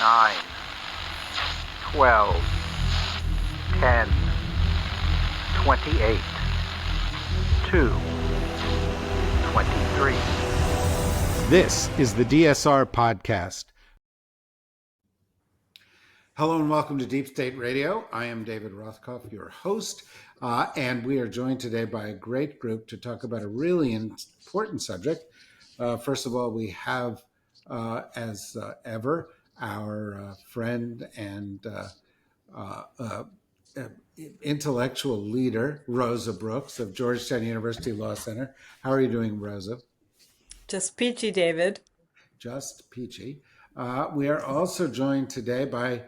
9, 12, 10, 28, 2, 23. This is the DSR Podcast. Hello and welcome to Deep State Radio. I am David Rothkopf, your host, and we are joined today by a great group to talk about a really important subject. First of all, we have, as ever, our friend and intellectual leader, Rosa Brooks of Georgetown University Law Center. How are you doing, Rosa? Just peachy, David. Just peachy. We are also joined today by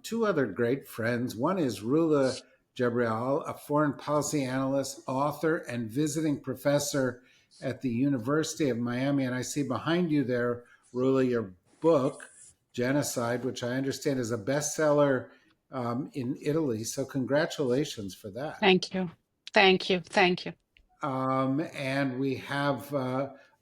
two other great friends. One is Rula Jebreal, a foreign policy analyst, author, and visiting professor at the University of Miami. And I see behind you there, Rula, your book, Genocide, which I understand is a bestseller in Italy. So congratulations for that. Thank you. Thank you. Thank you. And we have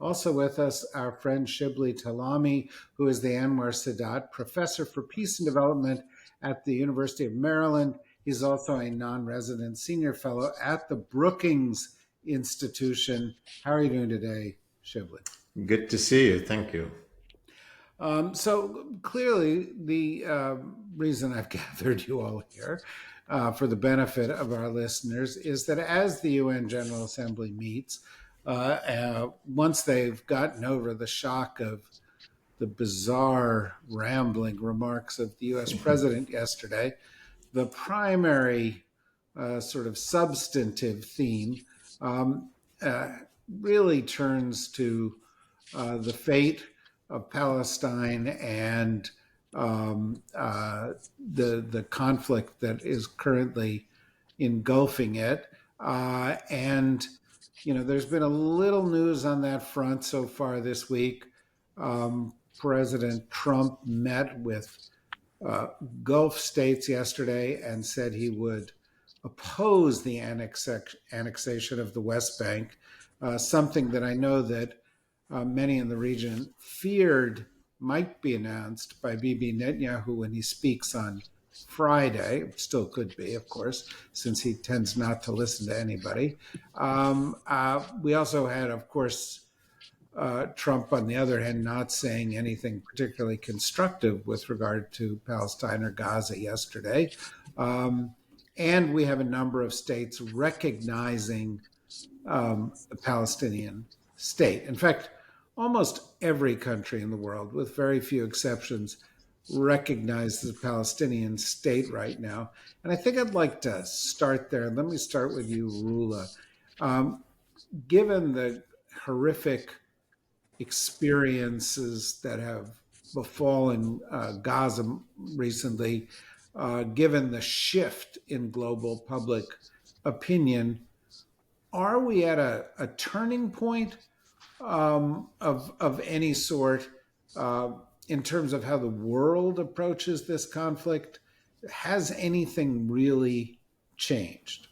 also with us our friend Shibley Telhami, who is the Anwar Sadat Professor for Peace and Development at the University of Maryland. He's also a non-resident senior fellow at the Brookings Institution. How are you doing today, Shibley? Good to see you. Thank you. So clearly the reason I've gathered you all here for the benefit of our listeners is that as the UN General Assembly meets, once they've gotten over the shock of the bizarre rambling remarks of the US president yesterday, the primary sort of substantive theme really turns to the fate of Palestine and the conflict that is currently engulfing it. And, you know, there's been a little news on that front so far this week. President Trump met with Gulf states yesterday and said he would oppose the annexation of the West Bank, something that I know that many in the region feared might be announced by Bibi Netanyahu when he speaks on Friday. Still could be, of course, since he tends not to listen to anybody. We also had, of course, Trump, on the other hand, not saying anything particularly constructive with regard to Palestine or Gaza yesterday. And we have a number of states recognizing the Palestinian state. In fact, almost every country in the world, with very few exceptions, recognizes the Palestinian state right now. And I think I'd like to start there. Let me start with you, Rula. Given the horrific experiences that have befallen Gaza recently, given the shift in global public opinion, are we at a turning point of any sort in terms of how the world approaches this conflict? Has anything really changed?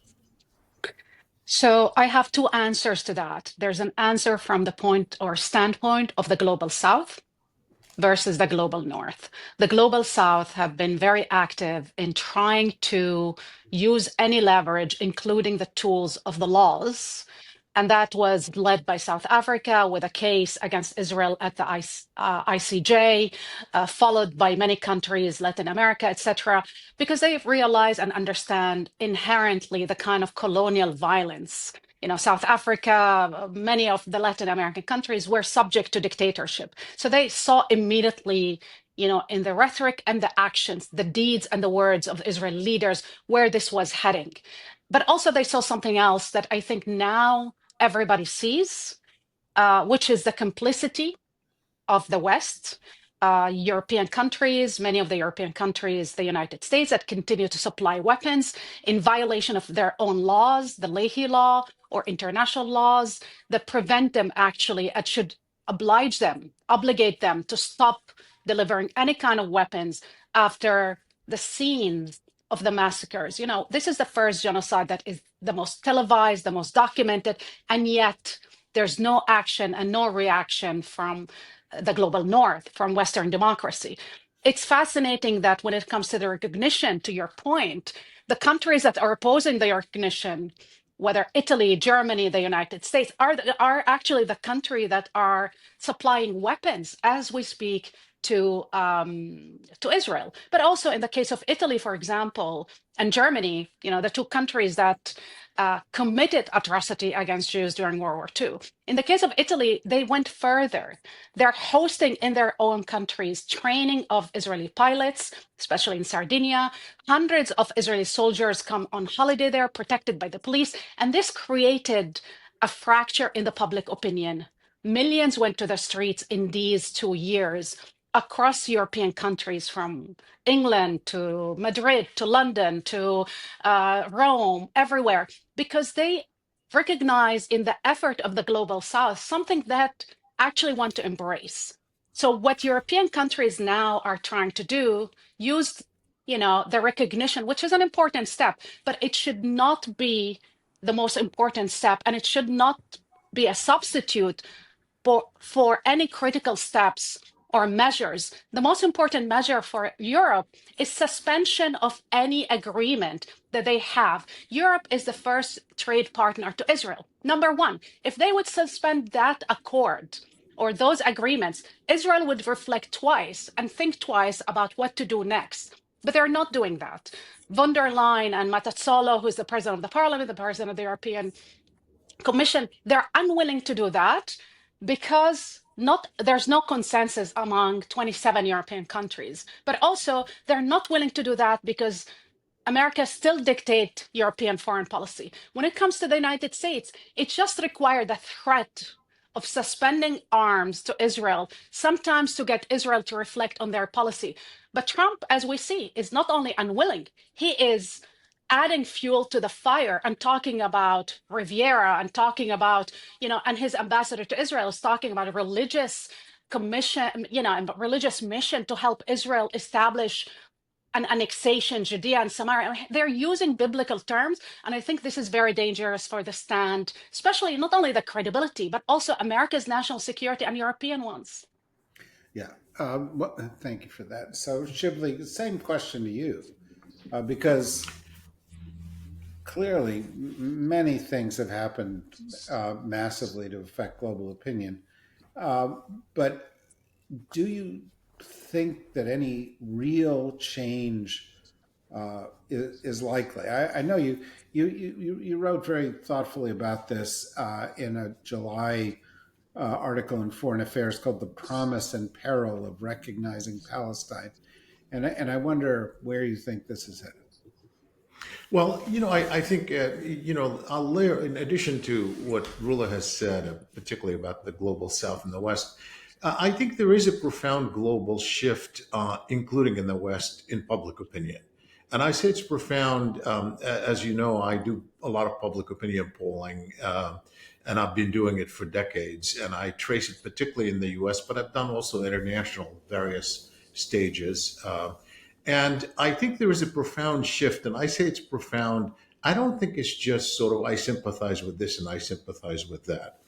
So I have two answers to that. There's an answer from the point or standpoint of the global South versus the global North. The global South have been very active in trying to use any leverage, including the tools of the laws. And that was led by South Africa with a case against Israel at the ICJ, followed by many countries, Latin America, etc., because they realize and understand inherently the kind of colonial violence. You know, South Africa, many of the Latin American countries were subject to dictatorship. So they saw immediately, you know, in the rhetoric and the actions, the deeds and the words of Israeli leaders, where this was heading. But also they saw something else that I think now everybody sees, which is the complicity of the West, European countries, many of the European countries, the United States, that continue to supply weapons in violation of their own laws, the Leahy Law or international laws that prevent them actually, and should obligate them to stop delivering any kind of weapons after the scenes of the massacres. You know, this is the first genocide that is the most televised, the most documented, and yet there's no action and no reaction from the global North, from Western democracy. it's fascinating that when it comes to the recognition, to your point, the countries that are opposing the recognition, whether Italy, Germany, the United States, are actually the country that are supplying weapons as we speak to Israel. But also in the case of Italy, for example, and Germany, the two countries that committed atrocity against Jews during World War II. In the case of Italy, they went further. They're hosting in their own countries training of Israeli pilots, especially in Sardinia. Hundreds of Israeli soldiers come on holiday there, protected by the police. And this created a fracture in the public opinion. Millions went to the streets in these 2 years across European countries, from England to Madrid to London to Rome, everywhere, because they recognize in the effort of the global south something that actually want to embrace. So what European countries now are trying to do, use the recognition, which is an important step, but it should not be the most important step, and it should not be a substitute for any critical steps or measures. The most important measure for Europe is suspension of any agreement that they have. Europe is the first trade partner to Israel. Number one, if they would suspend that accord or those agreements, Israel would reflect twice and think twice about what to do next. But they're not doing that. Von der Leyen and Matazzolo, who's the president of the parliament, the president of the European Commission, they're unwilling to do that because there's no consensus among 27 European countries. But also, they're not willing to do that because America still dictates European foreign policy. When it comes to the United States, it just required the threat of suspending arms to Israel, sometimes to get Israel to reflect on their policy. But Trump, as we see, is not only unwilling, he is adding fuel to the fire and talking about Riviera and talking about, and his ambassador to Israel is talking about a religious commission, and religious mission to help Israel establish an annexation, Judea and Samaria. I mean, they're using biblical terms, and I think this is very dangerous for the stand, especially not only the credibility, but also America's national security and European ones. Yeah, thank you for that. So, Shibley, the same question to you, because clearly many things have happened massively to affect global opinion. But do you think that any real change is likely? I know you wrote very thoughtfully about this in a July article in Foreign Affairs called "The Promise and Peril of Recognizing Palestine," and I wonder where you think this is headed. Well, I think, I'll layer, in addition to what Rula has said, particularly about the global South and the West, I think there is a profound global shift, including in the West, in public opinion. And I say it's profound. As you know, I do a lot of public opinion polling, and I've been doing it for decades. And I trace it particularly in the US, but I've done also international various stages. And I think there is a profound shift, and I say it's profound. I don't think it's just sort of I sympathize with this and I sympathize with that.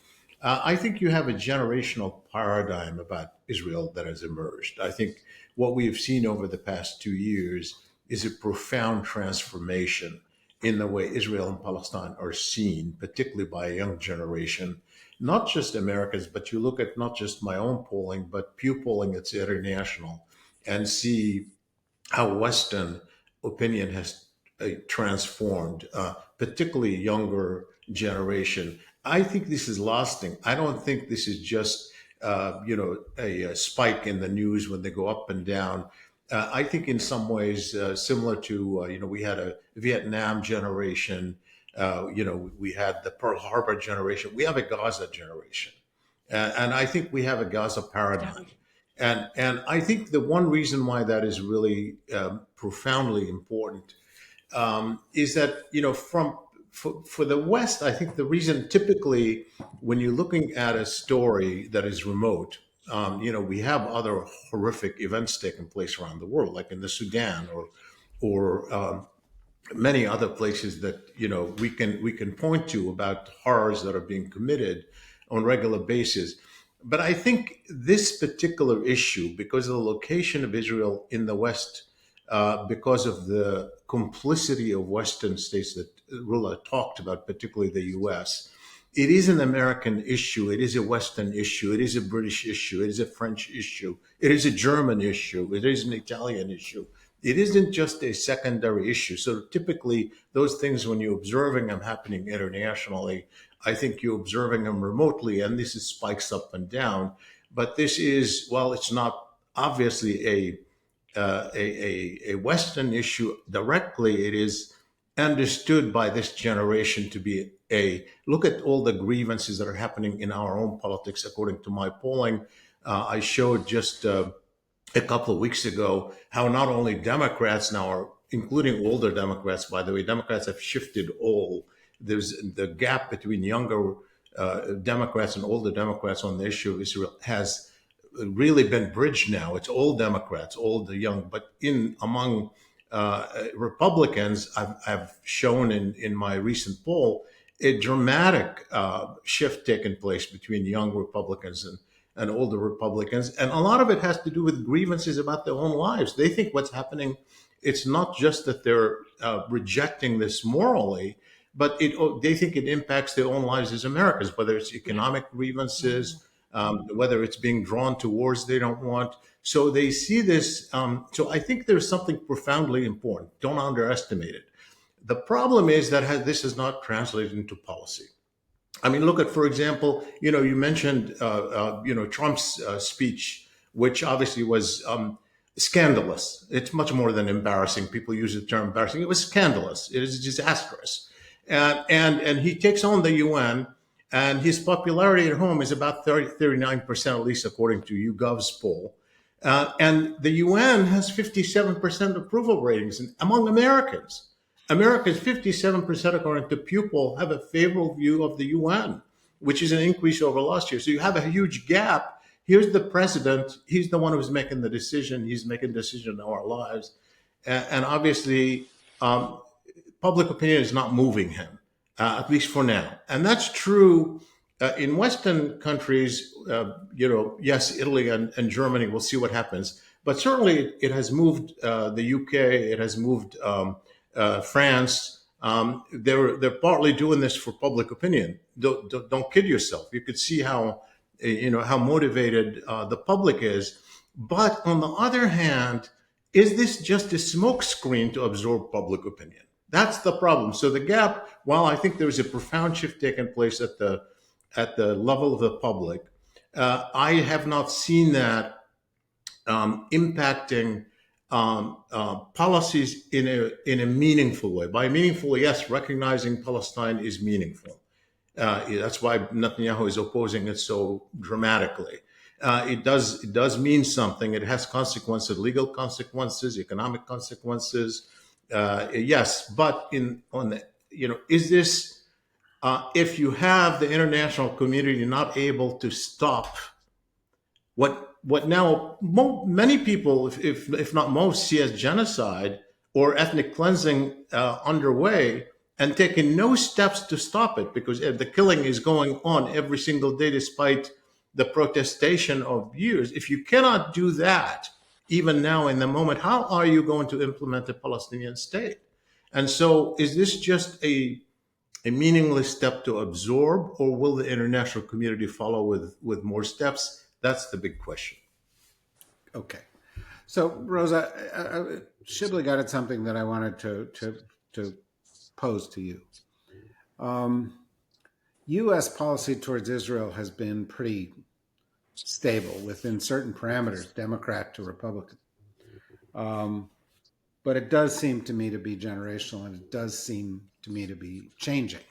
I think you have a generational paradigm about Israel that has emerged. I think what we have seen over the past 2 years is a profound transformation in the way Israel and Palestine are seen, particularly by a young generation, not just Americans, but you look at not just my own polling, but Pew polling that's international, and see how Western opinion has transformed, particularly younger generation. I think this is lasting. I don't think this is just a spike in the news when they go up and down. I think in some ways similar to we had a Vietnam generation. We had the Pearl Harbor generation. We have a Gaza generation, and I think we have a Gaza paradigm. And I think the one reason why that is really profoundly important is that for the West, I think the reason typically when you're looking at a story that is remote, we have other horrific events taking place around the world, like in the Sudan or many other places that we can point to about horrors that are being committed on a regular basis. but I think this particular issue, because of the location of Israel in the West, because of the complicity of Western states that Rula talked about, particularly the U.S., it is an American issue. It is a Western issue. It is a British issue. It is a French issue. It is a German issue. It is an Italian issue. It isn't just a secondary issue. So typically, those things, when you're observing them happening internationally, I think you're observing them remotely, and this is spikes up and down. But this is, while it's not obviously a Western issue directly, it is understood by this generation to be a look at all the grievances that are happening in our own politics. According to my polling, I showed just a couple of weeks ago how not only Democrats now are, including older Democrats, by the way, Democrats have shifted all. There's the gap between younger Democrats and older Democrats on the issue of Israel has really been bridged now. It's all Democrats, all the young, but in among Republicans, I've shown in my recent poll a dramatic shift taking place between young Republicans and older Republicans. And a lot of it has to do with grievances about their own lives. They think what's happening, it's not just that they're rejecting this morally, but they think it impacts their own lives as Americans, whether it's economic grievances, whether it's being drawn to wars they don't want. So they see this. So I think there's something profoundly important. Don't underestimate it. The problem is that this is not translated into policy. I mean, look at, for example, you mentioned, Trump's speech, which obviously was scandalous. It's much more than embarrassing. People use the term embarrassing. It was scandalous. It is disastrous. And he takes on the UN, and his popularity at home is about 39%, at least according to YouGov's poll. And the UN has 57% approval ratings among Americans. Americans, 57% according to Pew poll, have a favorable view of the UN, which is an increase over last year. So you have a huge gap. Here's the president. He's the one who's making the decision. He's making the decision in our lives. And obviously, public opinion is not moving him, at least for now. And that's true in Western countries. Yes, Italy and Germany, we'll see what happens. But certainly it has moved the UK, it has moved France. They're partly doing this for public opinion. Don't kid yourself. You could see how motivated the public is. But on the other hand, is this just a smokescreen to absorb public opinion? That's the problem. So the gap, while I think there's a profound shift taking place at the level of the public, I have not seen that impacting policies in a meaningful way. By meaningful, yes, recognizing Palestine is meaningful. That's why Netanyahu is opposing it so dramatically. It does mean something. It has consequences, legal consequences, economic consequences. Yes, but is this if you have the international community not able to stop what now many people, if not most, see as genocide or ethnic cleansing underway, and taking no steps to stop it, because the killing is going on every single day despite the protestation of years. If you cannot do that, even now in the moment, how are you going to implement a Palestinian state? And so is this just a meaningless step to absorb, or will the international community follow with more steps? That's the big question. Okay. So, Rosa, Shibley got at something that I wanted to pose to you. U.S. policy towards Israel has been pretty stable within certain parameters, Democrat to Republican. But it does seem to me to be generational, and it does seem to me to be changing.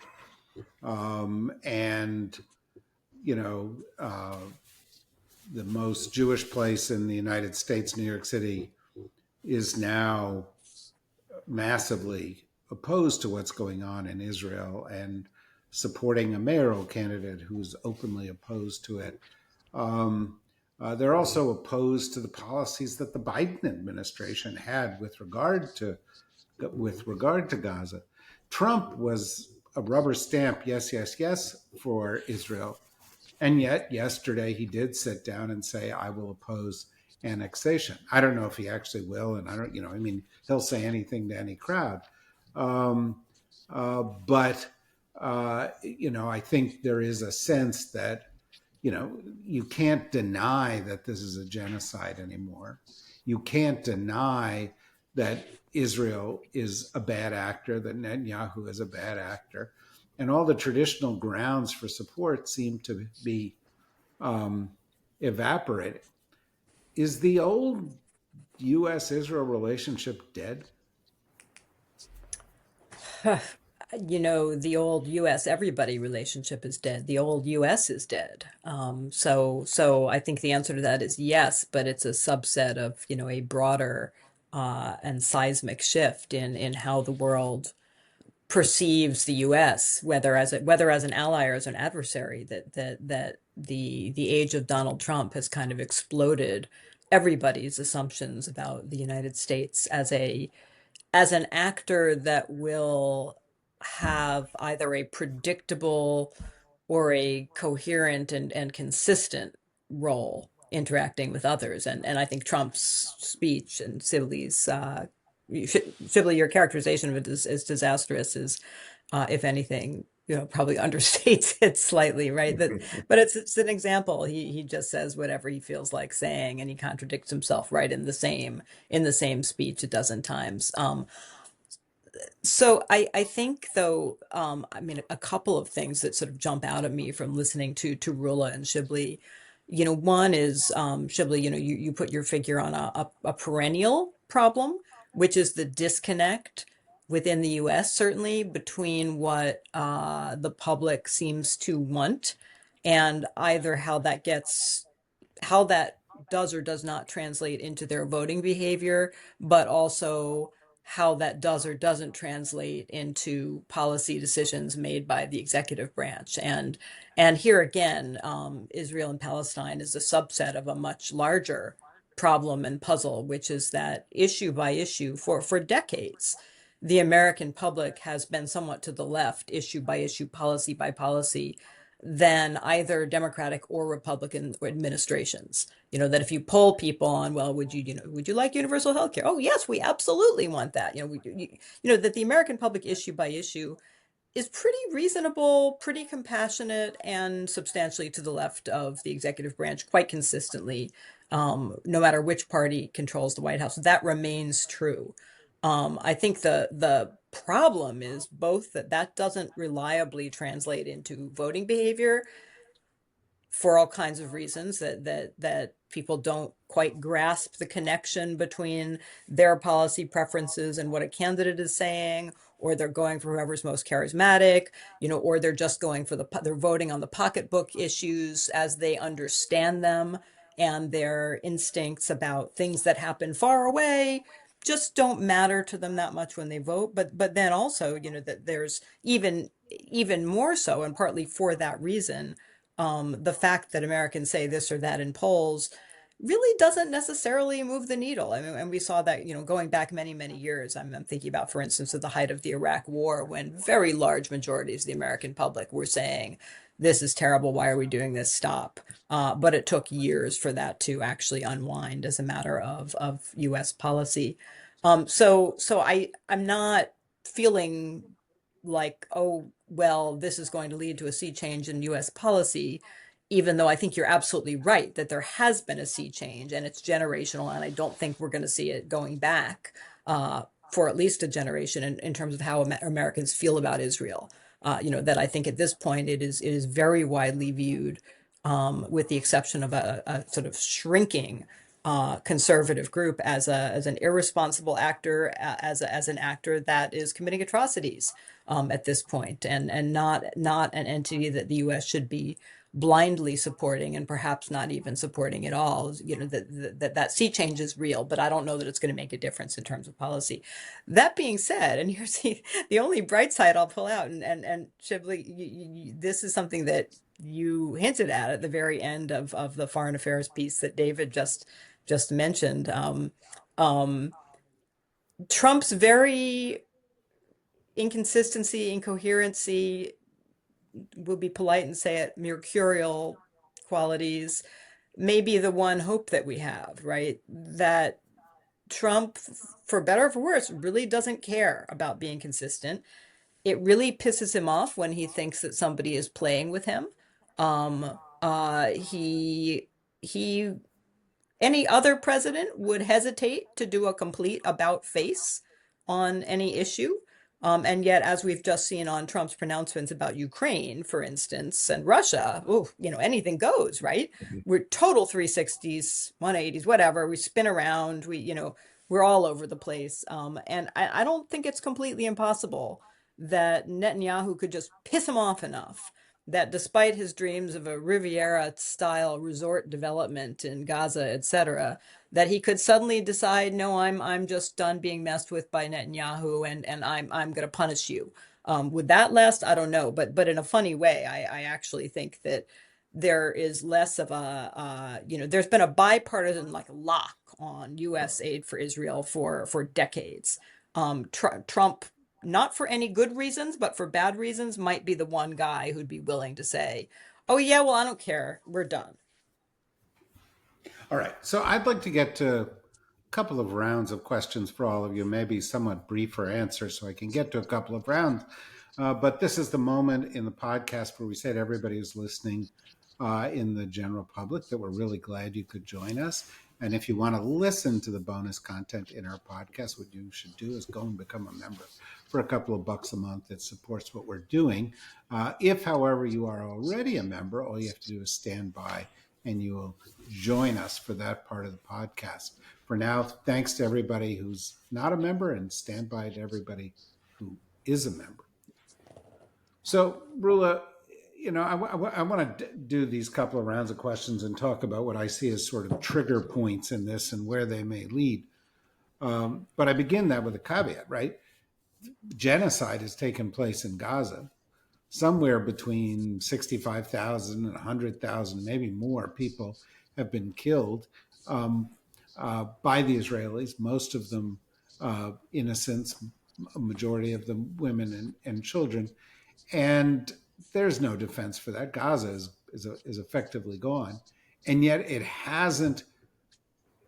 The most Jewish place in the United States, New York City, is now massively opposed to what's going on in Israel and supporting a mayoral candidate who's openly opposed to it. They're also opposed to the policies that the Biden administration had with regard to Gaza. Trump was a rubber stamp, yes, yes, yes, for Israel. And yet, yesterday he did sit down and say, I will oppose annexation. I don't know if he actually will. And I don't, I mean, he'll say anything to any crowd. Um, but I think there is a sense that, you can't deny that this is a genocide anymore. You can't deny that Israel is a bad actor, that Netanyahu is a bad actor. And all the traditional grounds for support seem to be um, evaporating. Is the old US Israel relationship dead? The old US everybody relationship is dead. The old US is dead. So I think the answer to that is yes, but it's a subset of, a broader and seismic shift in how the world perceives the US, whether as an ally or as an adversary, that the age of Donald Trump has kind of exploded everybody's assumptions about the United States as an actor that will have either a predictable or a coherent and consistent role interacting with others. And I think Trump's speech and Sibley's Shibley, your characterization of it is disastrous is, if anything, probably understates it slightly, right? But it's an example. He just says whatever he feels like saying, and he contradicts himself right in the same speech a dozen times. So I think though, I mean, a couple of things that sort of jump out at me from listening to Rula and Shibley. One is, Shibley, you put your figure on a perennial problem, which is the disconnect within the US, certainly, between what the public seems to want and either how that does or does not translate into their voting behavior, but also how that does or doesn't translate into policy decisions made by the executive branch. And here again, Israel and Palestine is a subset of a much larger problem and puzzle, which is that issue by issue for decades, the American public has been somewhat to the left, issue by issue, policy by policy, than either Democratic or Republican administrations. That if you poll people on, well, would you like universal health care? Oh, yes, we absolutely want that. That the American public issue by issue is pretty reasonable, pretty compassionate, and substantially to the left of the executive branch quite consistently, no matter which party controls the White House. That remains true. I think the problem is both that doesn't reliably translate into voting behavior for all kinds of reasons, that people don't quite grasp the connection between their policy preferences and what a candidate is saying, or they're going for whoever's most charismatic, or they're just they're voting on the pocketbook issues as they understand them, and their instincts about things that happen far away just don't matter to them that much when they vote. But then also, that there's even more so, and partly for that reason, the fact that Americans say this or that in polls really doesn't necessarily move the needle. I mean, and we saw that, going back many, many years. I'm thinking about, for instance, at the height of the Iraq War, when very large majorities of the American public were saying, this is terrible. Why are we doing this? Stop. But it took years for that to actually unwind as a matter of U.S. policy. I'm not feeling like, oh, well, this is going to lead to a sea change in US policy, even though I think you're absolutely right that there has been a sea change and it's generational. And I don't think we're going to see it going back for at least a generation in terms of how Americans feel about Israel. That I think at this point it is very widely viewed, with the exception of a sort of shrinking conservative group, as an irresponsible actor, as an actor that is committing atrocities at this point, and not an entity that the U.S. should be blindly supporting, and perhaps not even supporting at all. That sea change is real, but I don't know that it's going to make a difference in terms of policy. That being said, and here's the only bright side I'll pull out, and Shibley, this is something that you hinted at the very end of the foreign affairs piece that David just mentioned. Trump's very inconsistency, incoherency, will be polite and say it, mercurial qualities, maybe the one hope that we have, right? That Trump, for better or for worse, really doesn't care about being consistent. It really pisses him off when he thinks that somebody is playing with him. Um, he any other president would hesitate to do a complete about face on any issue. And yet, as we've just seen on Trump's pronouncements about Ukraine, for instance, and Russia, anything goes, right? We're total 360s, 180s, whatever. We spin around. We're all over the place. And I don't think it's completely impossible that Netanyahu could just piss him off enough that despite his dreams of a Riviera-style resort development in Gaza, etc., that he could suddenly decide, no, I'm just done being messed with by Netanyahu, and I'm going to punish you. Would that last? I don't know, but in a funny way, I actually think that there is less of there's been a bipartisan lock on U.S. aid for Israel for decades. Trump, not for any good reasons, but for bad reasons, might be the one guy who'd be willing to say, oh, yeah, well, I don't care. We're done. All right. So I'd like to get to a couple of rounds of questions for all of you, maybe somewhat briefer answers so I can get to a couple of rounds. But this is the moment in the podcast where we say to everybody who's listening in the general public that we're really glad you could join us. And if you want to listen to the bonus content in our podcast, what you should do is go and become a member for a couple of bucks a month. That supports what we're doing. If, however, you are already a member, all you have to do is stand by and you will join us for that part of the podcast. For now, thanks to everybody who's not a member, and stand by to everybody who is a member. So, Rula, I want to do these couple of rounds of questions and talk about what I see as sort of trigger points in this and where they may lead. But I begin that with a caveat, right? Genocide has taken place in Gaza. Somewhere between 65,000 and 100,000, maybe more people have been killed by the Israelis, most of them innocents, a majority of them women and children. And there's no defense for that. Gaza is effectively gone. And yet it hasn't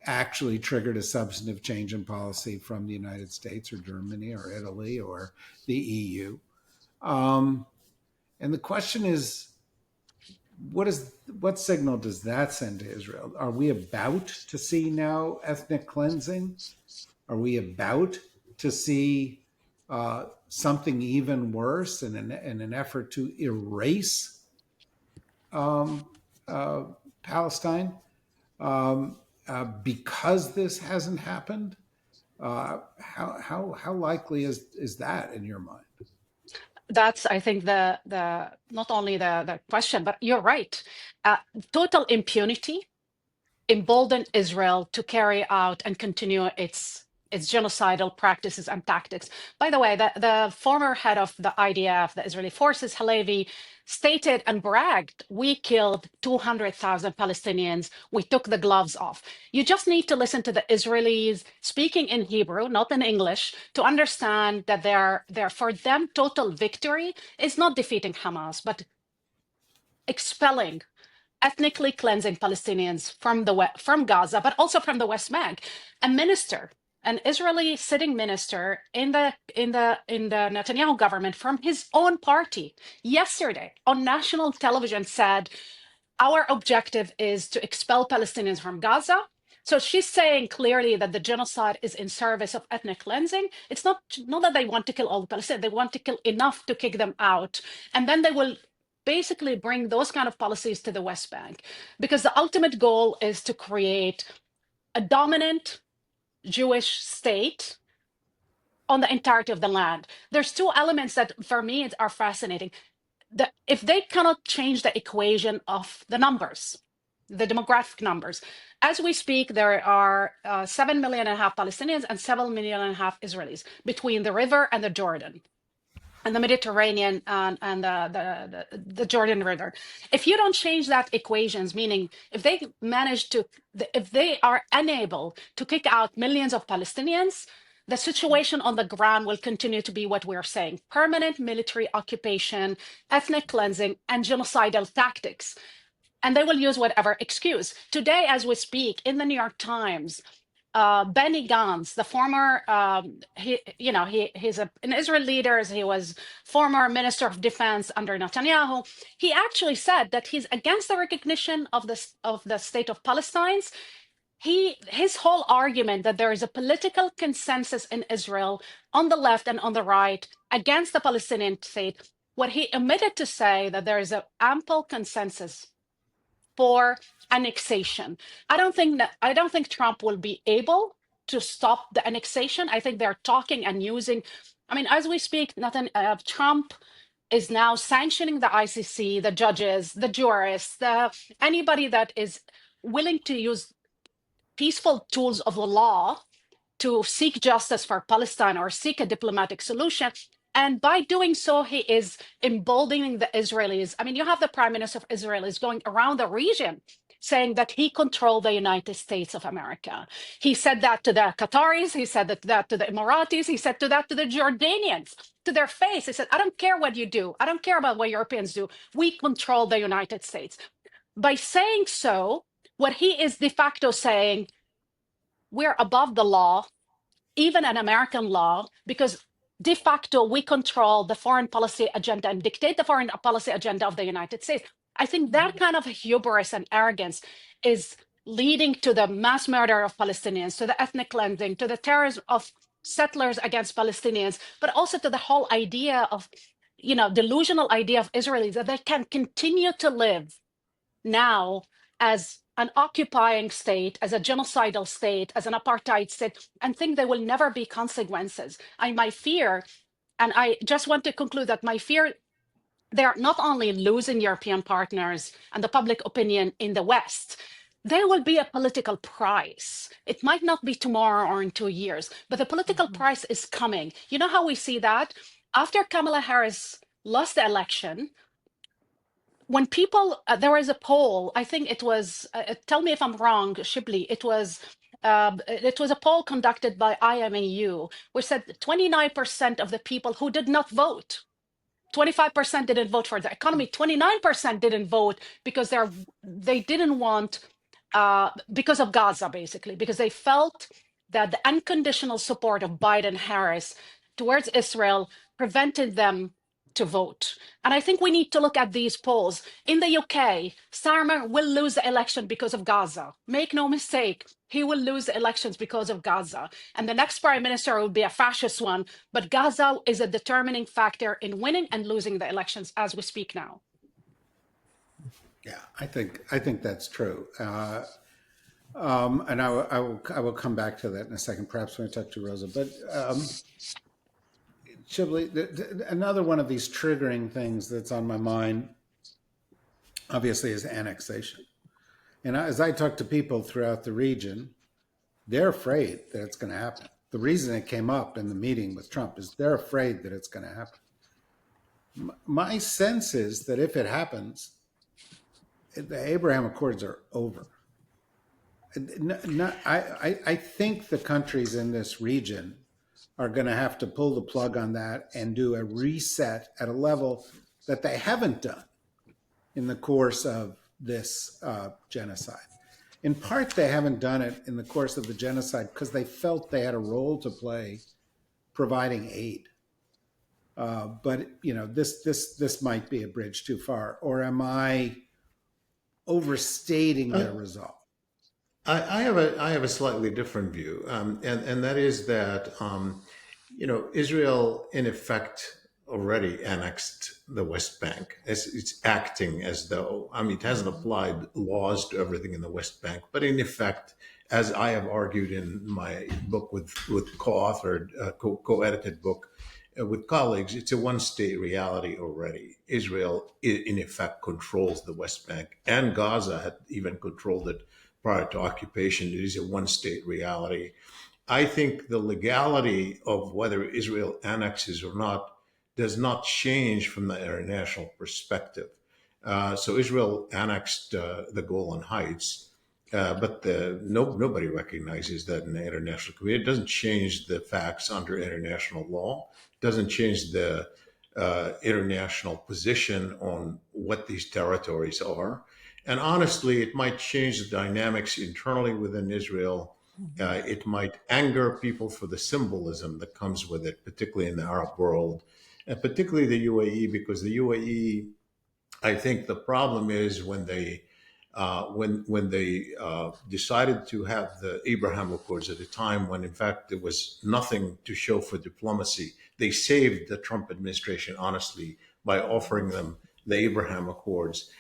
actually triggered a substantive change in policy from the United States or Germany or Italy or the EU. And the question is, what signal does that send to Israel? Are we about to see now ethnic cleansing? Are we about to see something even worse in an effort to erase Palestine because this hasn't happened? How likely is that in your mind? That's, I think, the not only the question, but you're right. Total impunity emboldened Israel to carry out and continue its genocidal practices and tactics. By the way, the former head of the IDF, the Israeli forces, Halevi, stated and bragged, we killed 200,000 Palestinians. We took the gloves off. You just need to listen to the Israelis speaking in Hebrew, not in English, to understand that for them, total victory is not defeating Hamas, but expelling, ethnically cleansing Palestinians from Gaza, but also from the West Bank. An Israeli sitting minister in the Netanyahu government from his own party, yesterday on national television said, our objective is to expel Palestinians from Gaza. So she's saying clearly that the genocide is in service of ethnic cleansing. It's not that they want to kill all the Palestinians, they want to kill enough to kick them out. And then they will basically bring those kind of policies to the West Bank, because the ultimate goal is to create a dominant Jewish state on the entirety of the land. There's two elements that for me are fascinating. If they cannot change the equation of the numbers, the demographic numbers, as we speak, there are 7.5 million Palestinians and 7.5 million Israelis between the river and the Jordan and the Mediterranean and the Jordan River. If you don't change that equations, meaning if they are unable to kick out millions of Palestinians, the situation on the ground will continue to be what we're saying: permanent military occupation, ethnic cleansing, and genocidal tactics. and they will use whatever excuse. Today, as we speak, in the New York Times, Benny Gantz, the former, he's an Israel leader. He was former Minister of Defense under Netanyahu. He actually said that he's against the recognition of the state of Palestine. His whole argument that there is a political consensus in Israel on the left and on the right against the Palestinian state. What he omitted to say that there is an ample consensus for annexation. I don't think Trump will be able to stop the annexation. I think they're talking and using. I mean, as we speak, Trump is now sanctioning the ICC, the judges, the jurists, anybody that is willing to use peaceful tools of the law to seek justice for Palestine or seek a diplomatic solution. And by doing so, he is emboldening the Israelis. I mean, you have the prime minister of Israel is going around the region saying that he controlled the United States of America. He said that to the Qataris. He said that to the Emiratis. He said that to the Jordanians, to their face. He said, I don't care what you do. I don't care about what Europeans do. We control the United States. By saying so, what he is de facto saying, we're above the law, even an American law, because de facto we control the foreign policy agenda and dictate the foreign policy agenda of the United States. I think that kind of hubris and arrogance is leading to the mass murder of Palestinians, to the ethnic cleansing, to the terrorism of settlers against Palestinians, but also to the whole idea of, delusional idea of Israelis that they can continue to live now as an occupying state, as a genocidal state, as an apartheid state, and think there will never be consequences. My fear, and I just want to conclude that my fear, they're not only losing European partners and the public opinion in the West, there will be a political price. It might not be tomorrow or in 2 years, but the political price is coming. You know how we see that? After Kamala Harris lost the election, when people, there was a poll, I think it was, tell me if I'm wrong, Shibley, it was a poll conducted by IMAU, which said 29% of the people who did not vote, 25% didn't vote for the economy, 29% didn't vote because they didn't want, because of Gaza, basically, because they felt that the unconditional support of Biden-Harris towards Israel prevented them to vote. And I think we need to look at these polls. In the UK, Starmer will lose the election because of Gaza. Make no mistake, he will lose the elections because of Gaza. And the next prime minister will be a fascist one. But Gaza is a determining factor in winning and losing the elections as we speak now. Yeah, I think that's true. And I will come back to that in a second, perhaps when I talk to Rosa. But Shibley, another one of these triggering things that's on my mind, obviously, is annexation. And as I talk to people throughout the region, they're afraid that it's going to happen. The reason it came up in the meeting with Trump is they're afraid that it's going to happen. My sense is that if it happens, the Abraham Accords are over. I think the countries in this region are going to have to pull the plug on that and do a reset at a level that they haven't done in the course of this genocide. In part, they haven't done it in the course of the genocide because they felt they had a role to play providing aid. But this might be a bridge too far. Or am I overstating their resolve? I have a slightly different view, and that is that Israel in effect already annexed the West Bank. It's acting as though, it hasn't applied laws to everything in the West Bank, but in effect, as I have argued in my book with co-authored, co-edited book with colleagues, it's a one-state reality already. Israel, in effect, controls the West Bank, and Gaza had even controlled it prior to occupation. It is a one-state reality. I think the legality of whether Israel annexes or not does not change from the international perspective. So Israel annexed the Golan Heights, but nobody recognizes that in the international community. It doesn't change the facts under international law, doesn't change the international position on what these territories are. And honestly, it might change the dynamics internally within Israel. It might anger people for the symbolism that comes with it, particularly in the Arab world, and particularly the UAE, because the UAE, I think the problem is when they decided to have the Abraham Accords at a time when, in fact, there was nothing to show for diplomacy. They saved the Trump administration, honestly, by offering them the Abraham Accords.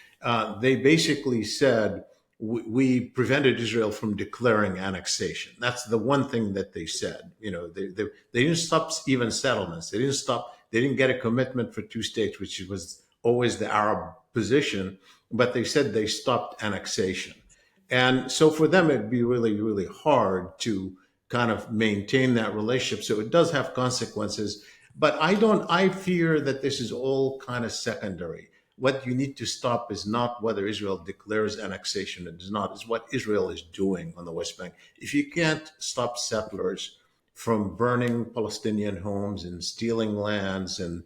They basically said, we prevented Israel from declaring annexation. That's the one thing that they said. They didn't stop even settlements. They didn't stop. They didn't get a commitment for two states, which was always the Arab position. But they said they stopped annexation. And so for them, it'd be really, really hard to kind of maintain that relationship. So it does have consequences. But I fear that this is all kind of secondary. What you need to stop is not whether Israel declares annexation or does not, is what Israel is doing on the West Bank. If you can't stop settlers from burning Palestinian homes and stealing lands and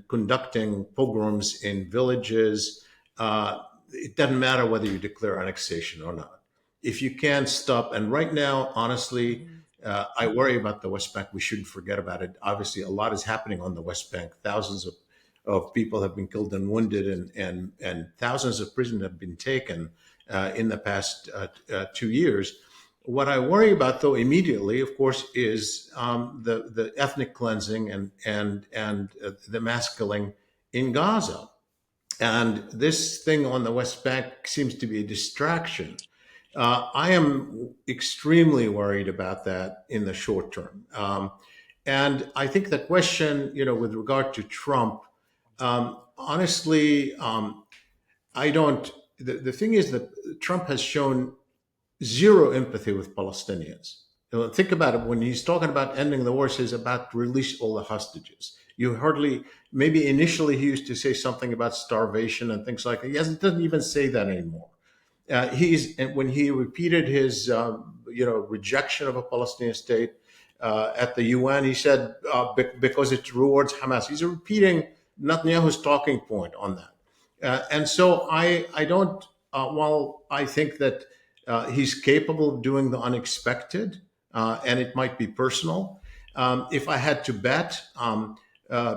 conducting pogroms in villages, it doesn't matter whether you declare annexation or not. If you can't stop, and right now, honestly, I worry about the West Bank. We shouldn't forget about it. Obviously, a lot is happening on the West Bank. Thousands of people have been killed and wounded, and thousands of prisoners have been taken in the past 2 years. What I worry about, though, immediately, of course, is the ethnic cleansing and the mass killing in Gaza. And this thing on the West Bank seems to be a distraction. I am extremely worried about that in the short term. And I think the question, with regard to Trump, honestly, I don't. The thing is that Trump has shown zero empathy with Palestinians. Think about it. When he's talking about ending the war, he says about release all the hostages. You hardly, maybe initially he used to say something about starvation and things like that. Yes, he doesn't even say that anymore. When he repeated his rejection of a Palestinian state at the UN, he said because it rewards Hamas. He's repeating Netanyahu's talking point on that. And so I don't. While I think that he's capable of doing the unexpected, and it might be personal. If I had to bet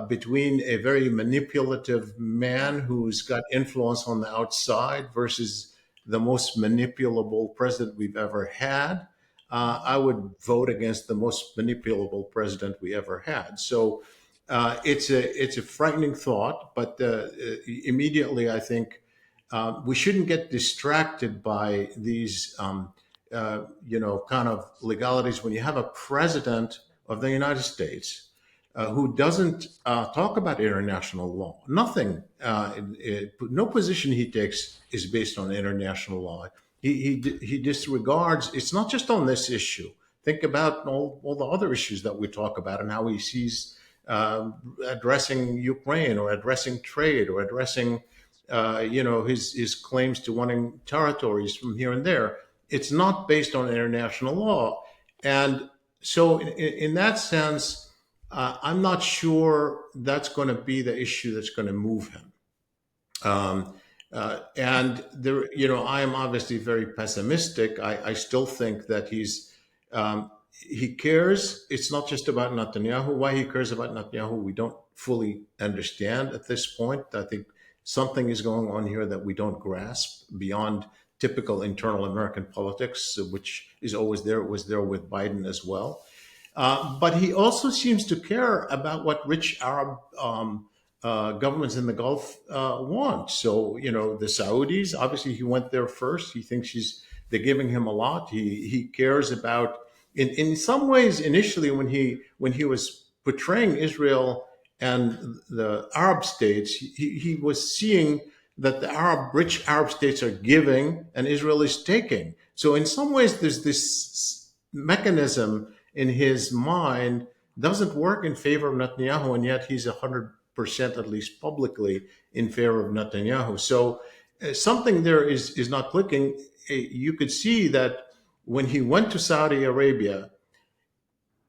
between a very manipulative man who's got influence on the outside versus the most manipulable president we've ever had, I would vote against the most manipulable president we ever had. So it's a frightening thought, but immediately I think we shouldn't get distracted by these, kind of legalities when you have a president of the United States who doesn't talk about international law. Nothing, no position he takes is based on international law. He disregards. It's not just on this issue. Think about all the other issues that we talk about and how he sees addressing Ukraine or addressing trade or addressing his claims to wanting territories from here and there. It's not based on international law. And so in that sense, I'm not sure that's going to be the issue that's going to move him. And there, I am obviously very pessimistic. I still think that he cares. It's not just about Netanyahu. Why he cares about Netanyahu, we don't fully understand at this point. I think something is going on here that we don't grasp beyond typical internal American politics, which is always there. It was there with Biden as well. But he also seems to care about what rich Arab governments in the Gulf want. So, the Saudis, obviously he went there first. He thinks they're giving him a lot. He cares about, in some ways, initially when he was portraying Israel and the Arab states, he was seeing that the rich Arab states are giving and Israel is taking. So in some ways, there's this mechanism in his mind doesn't work in favor of Netanyahu, and yet he's 100%, at least publicly, in favor of Netanyahu. So something there is not clicking. You could see that when he went to Saudi Arabia,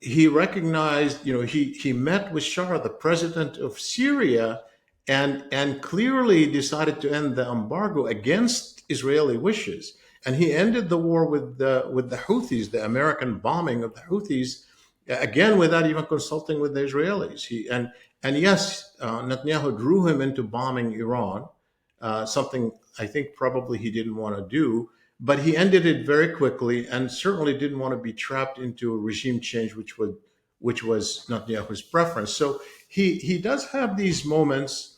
he recognized, he met with Shah, the president of Syria, and clearly decided to end the embargo against Israeli wishes. And he ended the war with the Houthis, the American bombing of the Houthis, again without even consulting with the Israelis. And yes, Netanyahu drew him into bombing Iran, something I think probably he didn't want to do. But he ended it very quickly, and certainly didn't want to be trapped into a regime change, which was Netanyahu's preference. So he does have these moments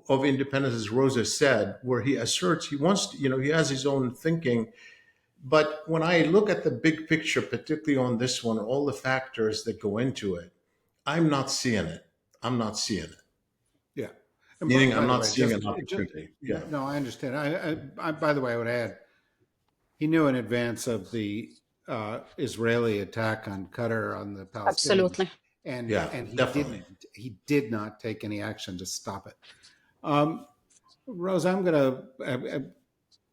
of independence, as Rosa said, where he asserts he wants to, he has his own thinking. But when I look at the big picture, particularly on this one, all the factors that go into it, I'm not seeing it. I'm not seeing it. Yeah. And Meaning, by I'm the not way, seeing an opportunity. Yeah. no, I understand. By the way, I would add, he knew in advance of the Israeli attack on Qatar on the Palestinians, Absolutely. Yeah, and definitely. he did not take any action to stop it. Rose, I'm gonna, this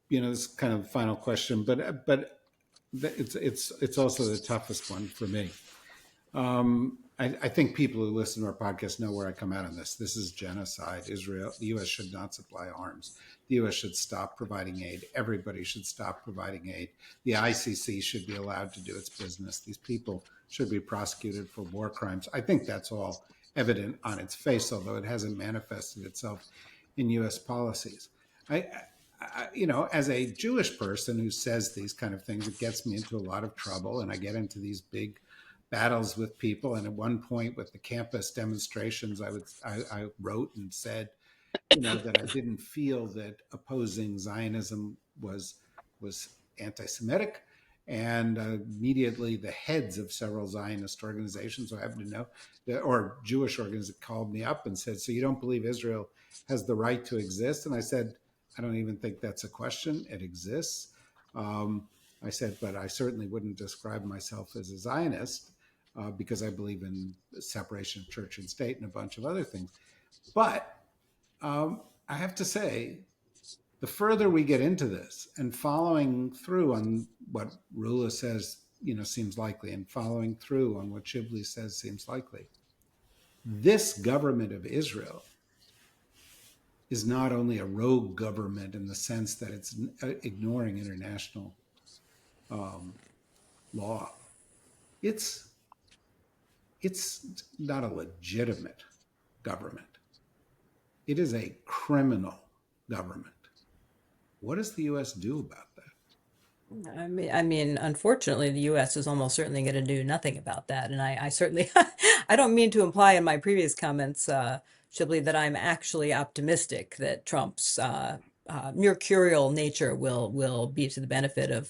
is kind of the final question, but it's also the toughest one for me. I think people who listen to our podcast know where I come out on this. This is genocide. Israel, the U.S. should not supply arms. The U.S. should stop providing aid. Everybody should stop providing aid. The ICC should be allowed to do its business. These people should be prosecuted for war crimes. I think that's all evident on its face, although it hasn't manifested itself in U.S. policies. As a Jewish person who says these kind of things, it gets me into a lot of trouble, and I get into these big battles with people. And at one point, with the campus demonstrations, I wrote and said, that I didn't feel that opposing Zionism was anti-Semitic. And immediately, the heads of several Zionist organizations who I happen to know, or Jewish organizations, called me up and said, "So you don't believe Israel has the right to exist?" And I said, "I don't even think that's a question. It exists." I said, "But I certainly wouldn't describe myself as a Zionist because I believe in separation of church and state and a bunch of other things." But I have to say, the further we get into this and following through on what Rula says, seems likely, and following through on what Shibley says seems likely, this government of Israel is not only a rogue government in the sense that it's ignoring international law. It's not a legitimate government. It is a criminal government. What does the U.S. do about that? I mean, unfortunately, the U.S. is almost certainly going to do nothing about that. And I certainly, I don't mean to imply in my previous comments, Shibley, that I'm actually optimistic that Trump's mercurial nature will be to the benefit of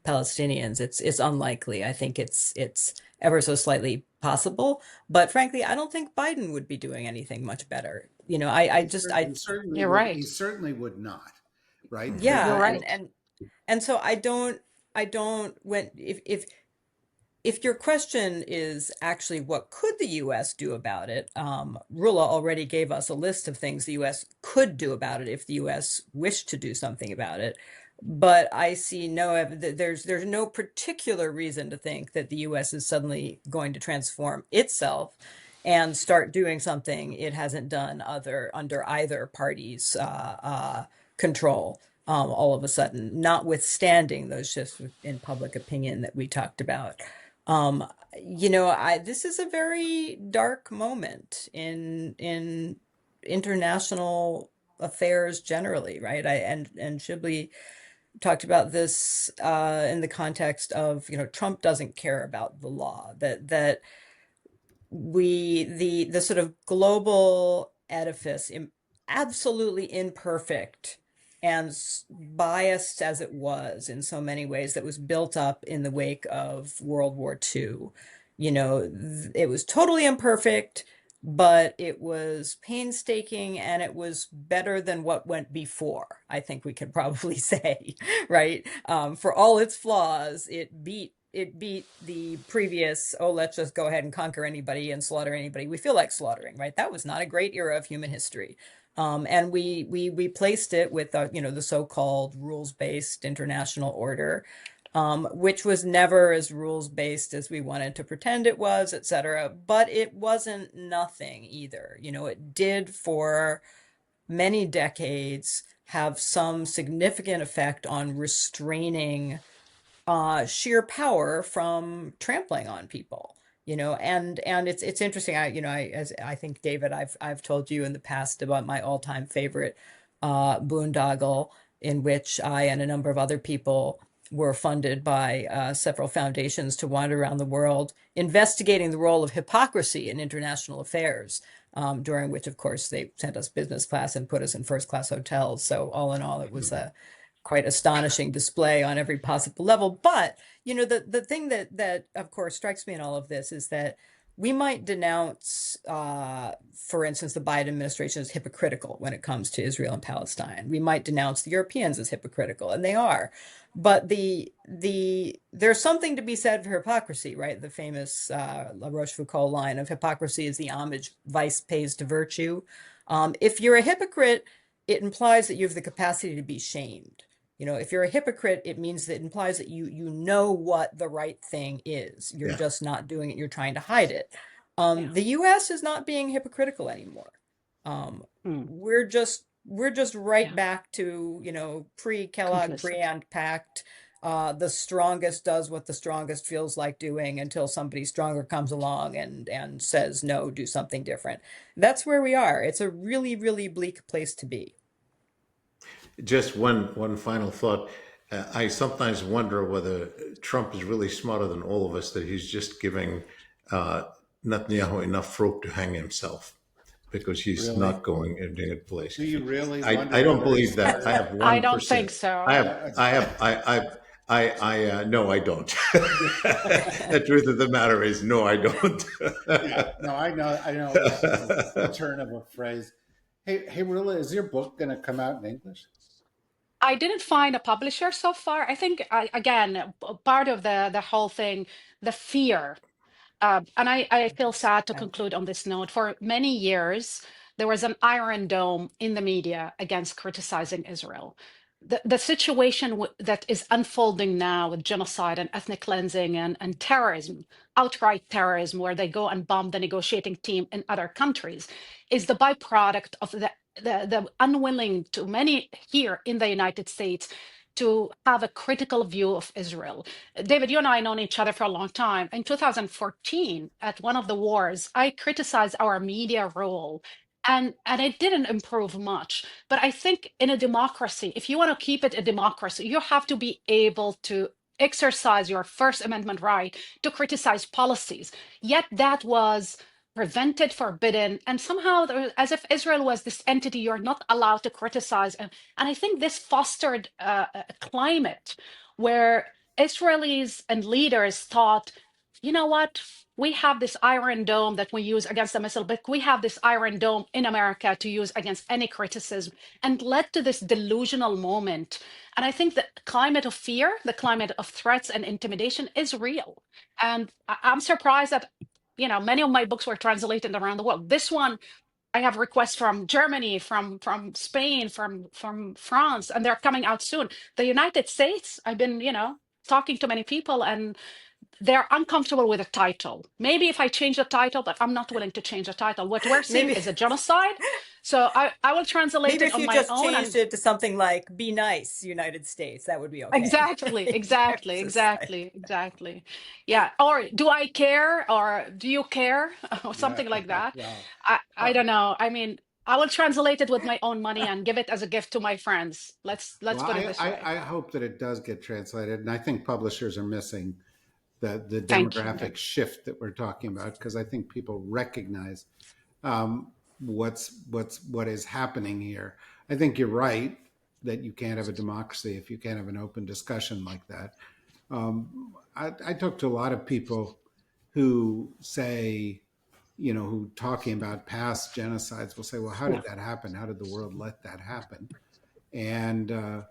Palestinians. It's unlikely. I think it's ever so slightly possible. But frankly, I don't think Biden would be doing anything much better. You're right. He certainly would not, right? You're Yeah, right. and so I don't when if your question is actually what could the U.S. do about it, Rula already gave us a list of things the U.S. could do about it if the U.S. wished to do something about it. But I see there's no particular reason to think that the U.S. is suddenly going to transform itself and start doing something it hasn't done under either party's control. All of a sudden, notwithstanding those shifts in public opinion that we talked about. This is a very dark moment in international affairs generally, right? And Shibley talked about this in the context of, Trump doesn't care about the law, that the sort of global edifice, absolutely imperfect and biased as it was in so many ways, that was built up in the wake of World War II. It was totally imperfect, but it was painstaking and it was better than what went before, I think we could probably say, right? For all its flaws, it beat the previous, oh, let's just go ahead and conquer anybody and slaughter anybody we feel like slaughtering, right? That was not a great era of human history. And we replaced it with the so-called rules-based international order. which was never as rules-based as we wanted to pretend it was, et cetera. But it wasn't nothing either. It did for many decades have some significant effect on restraining sheer power from trampling on people. And it's interesting. As I think, David, I've told you in the past about my all-time favorite boondoggle, in which I and a number of other people were funded by several foundations to wander around the world investigating the role of hypocrisy in international affairs, during which, of course, they sent us business class and put us in first class hotels. So all in all, it was a quite astonishing display on every possible level. But, the thing that of course strikes me in all of this is that we might denounce, for instance, the Biden administration as hypocritical when it comes to Israel and Palestine. We might denounce the Europeans as hypocritical, and they are. But there's something to be said for hypocrisy, right? The famous La Rochefoucauld line of hypocrisy is the homage vice pays to virtue. If you're a hypocrite, it implies that you have the capacity to be shamed. If you're a hypocrite, it means that it implies that you know what the right thing is. You're just not doing it. You're trying to hide it. The U.S. is not being hypocritical anymore. We're just right back to pre-Kellogg, pre-Ant Pact. The strongest does what the strongest feels like doing until somebody stronger comes along and says, no, do something different. That's where we are. It's a really, really bleak place to be. Just one final thought. I sometimes wonder whether Trump is really smarter than all of us, that he's just giving Netanyahu enough rope to hang himself, because he's Really? not going in a place. Do you really? I don't believe that. I have 1%. I don't think so. No, I don't. The truth of the matter is, no, I don't. No, I know. This is a turn of a phrase. Hey, Rula, is your book going to come out in English? I didn't find a publisher so far. I think, again, part of the whole thing, the fear. And I feel sad to conclude on this note. For many years, there was an iron dome in the media against criticizing Israel. The situation that is unfolding now with genocide and ethnic cleansing and terrorism, outright terrorism, where they go and bomb the negotiating team in other countries, is the byproduct of the unwilling to many here in the United States to have a critical view of Israel. David, you and I known each other for a long time. In 2014, at one of the wars, I criticized our media role, and it didn't improve much. But I think in a democracy, if you want to keep it a democracy, you have to be able to exercise your First Amendment right to criticize policies. Yet that was prevented, forbidden, and somehow as if Israel was this entity you're not allowed to criticize. And I think this fostered a climate where Israelis and leaders thought, you know what? We have this iron dome that we use against the missile, but we have this iron dome in America to use against any criticism, and led to this delusional moment. And I think the climate of fear, the climate of threats and intimidation is real. And I'm surprised that many of my books were translated around the world. This one, I have requests from Germany, from Spain, from France, and they're coming out soon. The United States, I've been, talking to many people, and they're uncomfortable with the title. Maybe if I change the title, but I'm not willing to change the title. What we're seeing is a genocide. So I will translate it on my own. Maybe if you just changed it to something like "Be Nice, United States," that would be okay. Exactly. Yeah. Or do I care? Or do you care? Or something like that. Yeah. I don't know. I mean, I will translate it with my own money and give it as a gift to my friends. Let's put it this way. I hope that it does get translated, and I think publishers are missing the Thank you. demographic shift that we're talking about, because I think people recognize what is happening here. I think you're right that you can't have a democracy if you can't have an open discussion like that. I talk to a lot of people who say, who talking about past genocides will say, well, how did that happen? How did the world let that happen? And I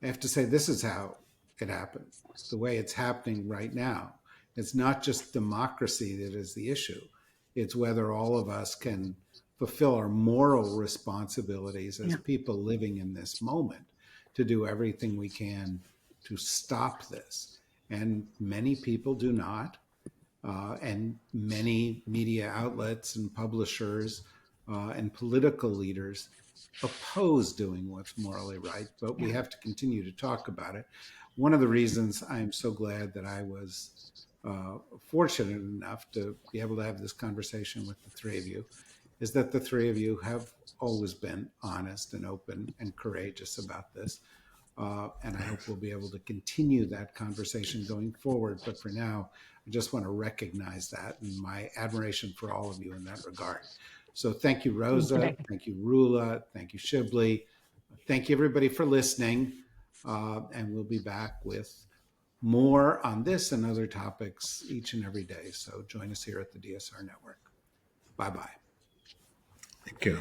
have to say, this is how it happened, the way it's happening right now. It's not just democracy that is the issue. It's whether all of us can fulfill our moral responsibilities as people living in this moment to do everything we can to stop this. And many people do not. And many media outlets and publishers and political leaders oppose doing what's morally right, but we have to continue to talk about it. One of the reasons I'm so glad that I was fortunate enough to be able to have this conversation with the three of you is that the three of you have always been honest and open and courageous about this. And I hope we'll be able to continue that conversation going forward. But for now, I just want to recognize that and my admiration for all of you in that regard. So thank you, Rosa. Thank you, Rula. Thank you, Shibley. Thank you, everybody, for listening. And we'll be back with more on this and other topics each and every day. So join us here at the DSR Network. Bye-bye. Thank you.